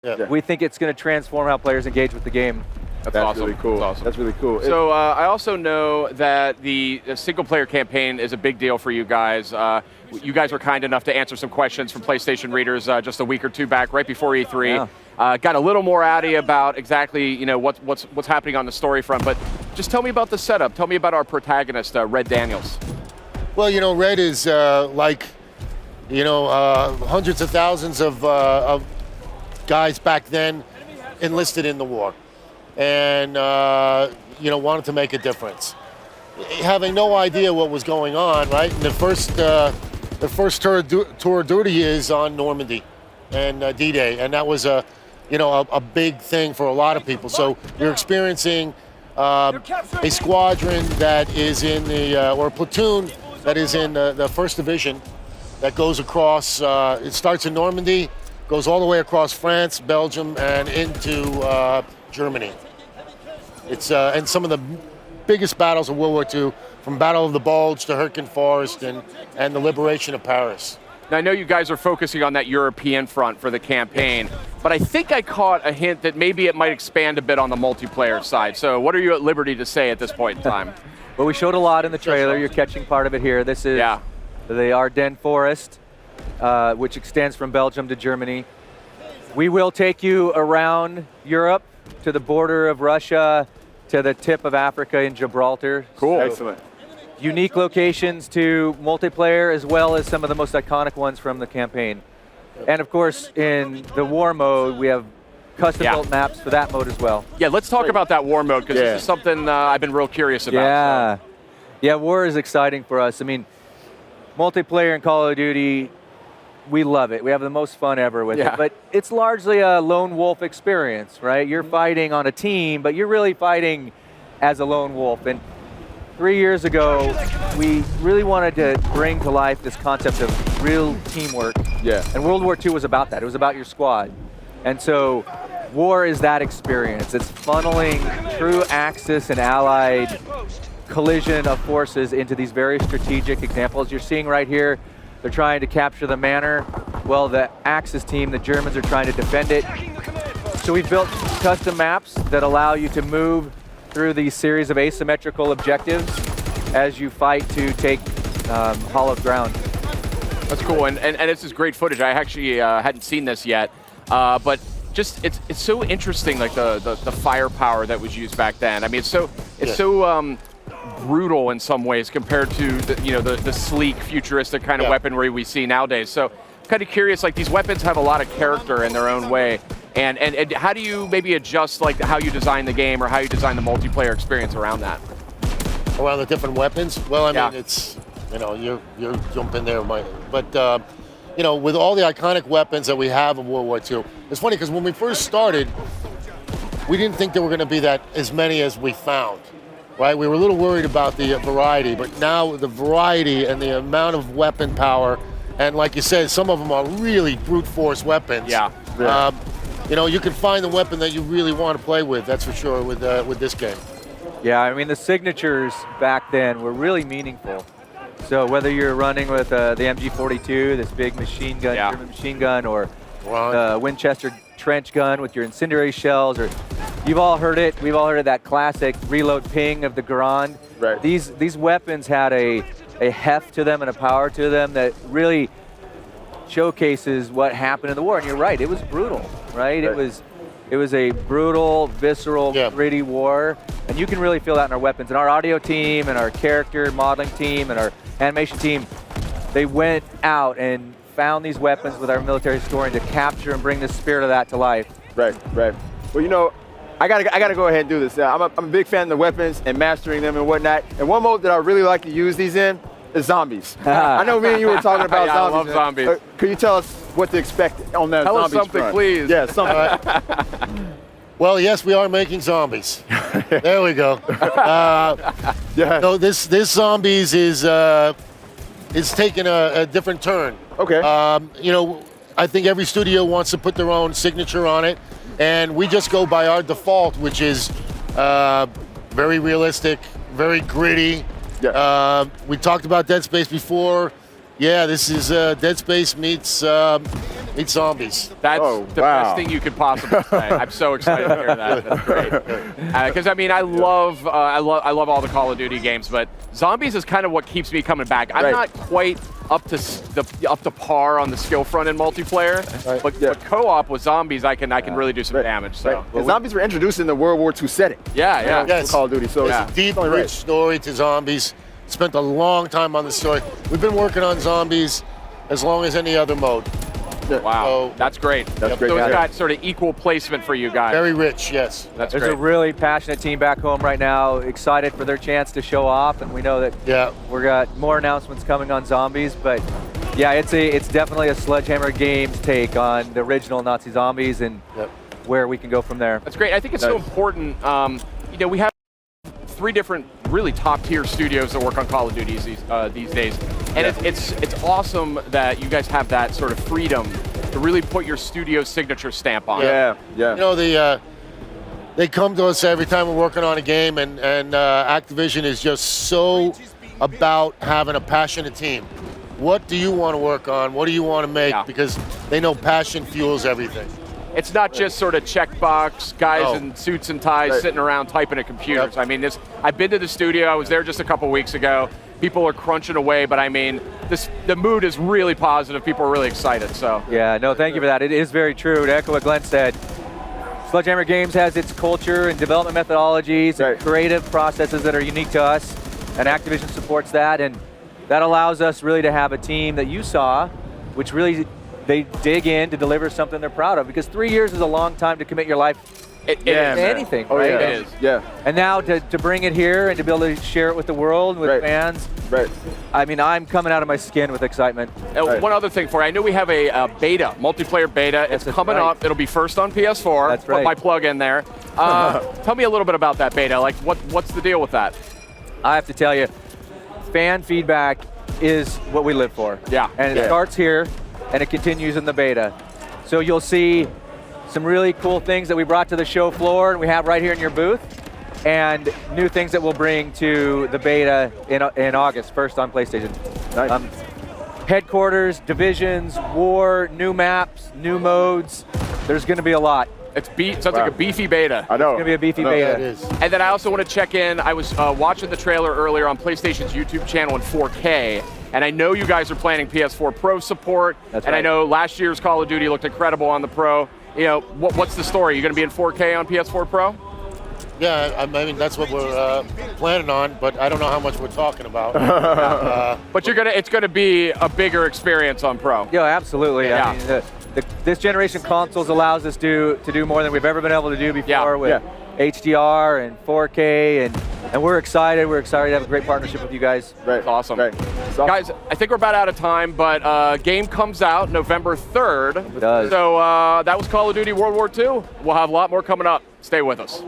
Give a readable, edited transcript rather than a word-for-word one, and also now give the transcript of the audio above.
Yeah. We think it's going to transform how players engage with the game. That's That's awesome. really cool. That's awesome. That's really cool. So I also know that the single-player campaign is a big deal for you guys. You guys were kind enough to answer some questions from PlayStation readers just a week or two back, right before E3. Yeah. Got a little more out of you about exactly what's happening on the story front. But just tell me about the setup. Tell me about our protagonist, Red Daniels. Well, Red is hundreds of thousands of guys back then enlisted in the war, and wanted to make a difference, having no idea what was going on. Right, and the first tour of duty is on Normandy and D-Day, and that was a big thing for a lot of people. So you're experiencing a squadron that is in or a platoon that is in the 1st Division that goes across, it starts in Normandy, goes all the way across France, Belgium, and into Germany. It's and some of the biggest battles of World War II, from Battle of the Bulge to Hürtgen Forest and the liberation of Paris. Now, I know you guys are focusing on that European front for the campaign, but I think I caught a hint that maybe it might expand a bit on the multiplayer side. So what are you at liberty to say at this point in time? Well, we showed a lot in the trailer. You're catching part of it here. This is the Ardennes Forest, which extends from Belgium to Germany. We will take you around Europe to the border of Russia, to the tip of Africa in Gibraltar. Cool. So, Excellent. unique locations to multiplayer, as well as some of the most iconic ones from the campaign. And of course, in the war mode, we have custom-built maps for that mode as well. Yeah, let's talk about that war mode, because this is something I've been real curious about. Yeah. So. Yeah, war is exciting for us. I mean, multiplayer in Call of Duty, we love it. We have the most fun ever with it. But it's largely a lone wolf experience, right? You're fighting on a team, but you're really fighting as a lone wolf. And 3 years ago, we really wanted to bring to life this concept of real teamwork. Yeah. And World War II was about that. It was about your squad. And so war is that experience. It's funneling true Axis and Allied collision of forces into these very strategic examples. You're seeing right here, they're trying to capture the manor. Well, the Axis team, the Germans, are trying to defend it. So we've built custom maps that allow you to move through these series of asymmetrical objectives as you fight to take hollowed ground. That's cool, and this is great footage. I actually hadn't seen this yet, but just it's so interesting, like the firepower that was used back then. I mean, it's so brutal in some ways compared to the sleek, futuristic kind of weaponry we see nowadays. So, kind of curious, like these weapons have a lot of character in their own way, and how do you maybe adjust like how you design the game or how you design the multiplayer experience around that? Around the different weapons? Well, I mean, it's you're jumping there, Mike. But with all the iconic weapons that we have in World War II, it's funny because when we first started, we didn't think there were going to be as many as we found. Right, we were a little worried about the variety, but now the variety and the amount of weapon power, and like you said, some of them are really brute force weapons. Yeah. You can find the weapon that you really want to play with. That's for sure with this game. Yeah, I mean the signatures back then were really meaningful. So whether you're running with the MG42, this big machine gun, German machine gun, or the Winchester trench gun with your incendiary shells, or you've all heard it. We've all heard of that classic reload ping of the Garand. Right. These weapons had a heft to them and a power to them that really showcases what happened in the war. And you're right, it was brutal, right? It was a brutal, visceral, gritty war, and you can really feel that in our weapons. And our audio team and our character modeling team and our animation team, they went out and found these weapons with our military historian to capture and bring the spirit of that to life. Right. Well, I gotta go ahead and do this. I'm a big fan of the weapons and mastering them and whatnot. And one mode that I really like to use these in is zombies. I know me and you were talking about zombies. I love zombies. Could you tell us what to expect on that Tell us zombies something, front? please. Yeah, something. Well, yes, we are making zombies. There we go. No, this zombies is taking a different turn. Okay. I think every studio wants to put their own signature on it, and we just go by our default, which is very realistic, very gritty. Yeah. We talked about Dead Space before. Yeah, this is Dead Space meets Meet zombies. That's Oh, the wow. best thing you could possibly say. I'm so excited to hear that. That's great. Because I mean, I love all the Call of Duty games, but zombies is kind of what keeps me coming back. I'm Right. not quite up to par on the skill front in multiplayer, Right. but co-op with zombies, I can really do some damage. So Right. And zombies were introduced in the World War II setting. yeah. Yes. Call of Duty. So Yeah. it's Deep, only rich right. story to zombies. Spent a long time on the story. We've been working on zombies as long as any other mode. Wow, So- that's great. That's great. So it's Yeah. got sort of equal placement for you guys. Very rich, yes. That's There's great. a really passionate team back home right now, excited for their chance to show off, and we know that Yeah. we've got more announcements coming on zombies, but yeah, it's definitely a Sledgehammer Games take on the original Nazi zombies and Yep. where we can go from there. That's great. I think it's so Nice. important. We have 3 different really top tier studios that work on Call of Duty these days, and it's awesome that you guys have that sort of freedom to really put your studio signature stamp on it. Yeah. You know, they come to us every time we're working on a game, and Activision is just so about having a passionate team. What do you want to work on? What do you want to make? Yeah. Because they know passion fuels everything. It's not just sort of checkbox guys No. in suits and ties Right. sitting around typing at computers. Yep. I mean, I've been to the studio. I was there just a couple weeks ago. People are crunching away, but I mean, the mood is really positive. People are really excited. So Yeah, no, thank you for that. It is very true. To echo what Glenn said, Sledgehammer Games has its culture and development methodologies Right. and creative processes that are unique to us, and Activision supports that, and that allows us really to have a team that you saw, which really they dig in to deliver something they're proud of, because 3 years is a long time to commit your life it Yeah, is. man. anything, Oh, right? yeah. It is. Yeah. And now to bring it here and to be able to share it with the world, with Right. fans, Right. I mean, I'm coming out of my skin with excitement. Right. One other thing for you. I know we have a beta, multiplayer beta. It's that's coming right. up. It'll be first on PS4. That's Put right. my plug in there. Tell me a little bit about that beta. Like, what's the deal with that? I have to tell you, fan feedback is what we live for. Yeah. And it Yeah. starts here, and it continues in the beta. So you'll see some really cool things that we brought to the show floor, and we have right here in your booth, and new things that we'll bring to the beta in August, first on PlayStation. Nice. Headquarters, divisions, war, new maps, new modes. There's going to be a lot. Sounds like a beefy beta. I know. It's going to be a beefy I know. beta. Yeah, it is. And then I also want to check in. I was watching the trailer earlier on PlayStation's YouTube channel in 4K, and I know you guys are planning PS4 Pro support. That's and I right. know last year's Call of Duty looked incredible on the Pro. You know, what's the story? You're going to be in 4K on PS4 Pro? Yeah, I mean, that's what we're planning on, but I don't know how much we're talking about. But it's going to be a bigger experience on Pro. Yeah, absolutely. Yeah. I mean, this generation consoles allows us to do more than we've ever been able to do before Yeah. with HDR and 4K, and we're excited. We're excited to have a great partnership with you guys. Right. That's awesome. Right. It's awesome. Guys, I think we're about out of time, but game comes out November 3rd. It does. So that was Call of Duty World War II. We'll have a lot more coming up. Stay with us.